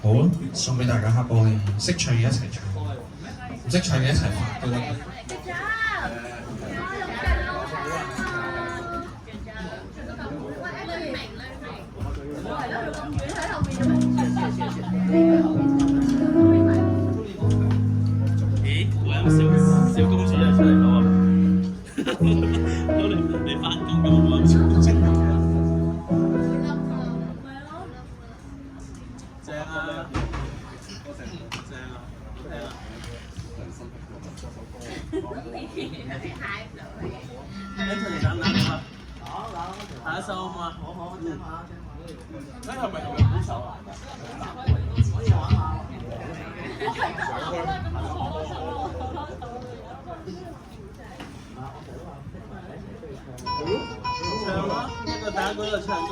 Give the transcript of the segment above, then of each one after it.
好啊，送俾大家黑玻璃，識唱嘅一齊唱，唔識唱嘅一齊發都得。咦，我有個小公主又出嚟咯喎！你翻工咁冇咁小公主。正啊！正啊！正啊！跟住你諗諗啊！下一首好唔好啊？好。係咪呢首啊？唱啦，一個打嗰度唱歌。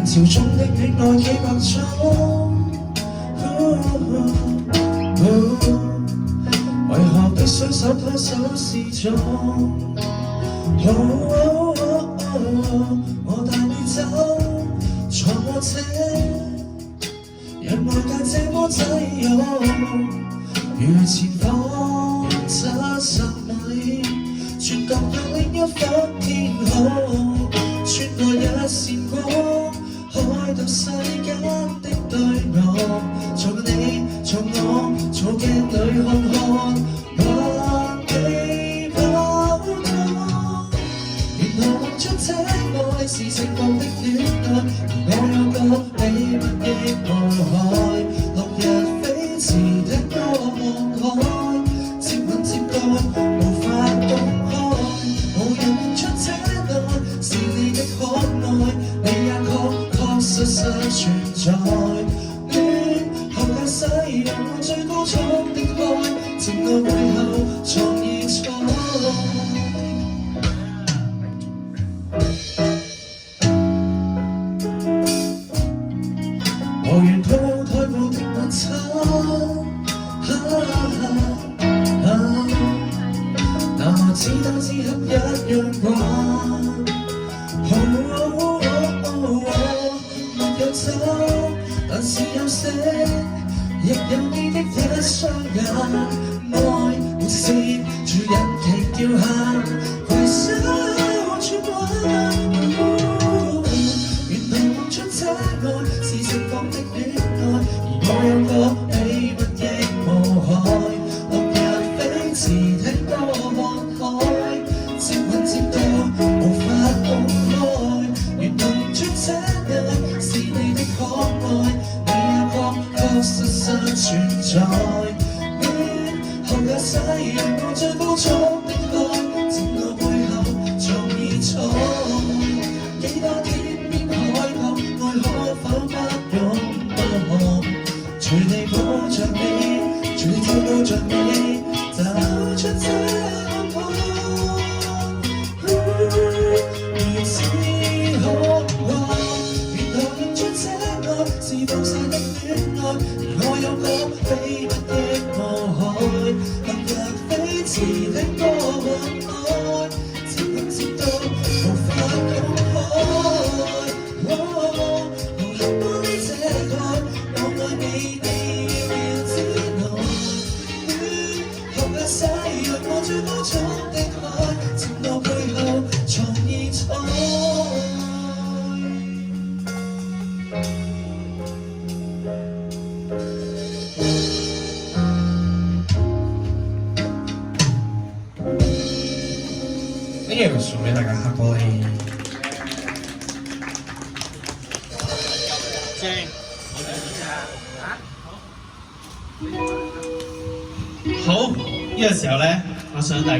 潮中的戀愛幾百種，為何必須手拖手是種？我帶你走，坐我車，讓外界這麼擠擁，如前方70米，轉角到另一方天空，穿過一線光。開到世間的對岸，從你從我從鏡裏看還未跑過。原來夢中這愛是盛放的戀愛，而我有個秘密亦無害。落日飛馳聽歌望海，接吻接待無法公開。無人認出這愛是你的可愛，你也實實存在，戀後駕駛讓我最高速的開，情愛背後藏異彩。我願鋪台布的晚餐，那麼只燈只合一樣慣。但是有些，亦有你的一雙眼，愛沒線住引擎叫喊，攜手轉彎。原來夢中這愛是盛放的戀愛，而我有個秘密亦無害。落日飛馳聽歌望海，接吻接到無法公開。原來夢中這愛是你的可愛，你也確實實存在。戀後駕駛讓我最高速的開，情愛背後藏異彩。幾多天邊海角，愛可否不擁抱？隨你抱着你，隨你跳舞着你，走出這暗巷。如此可愛，原來認出這愛是放肆的戀愛，而我有個秘密亦無害。落日飛馳聽歌望海，接吻接到無法公開。無黑玻璃這愛，我愛你2秒之內。戀後駕駛讓我最高速的開，情愛背後藏異彩。呢樣送俾大家黑玻璃。正，好，呢個時候咧，我想大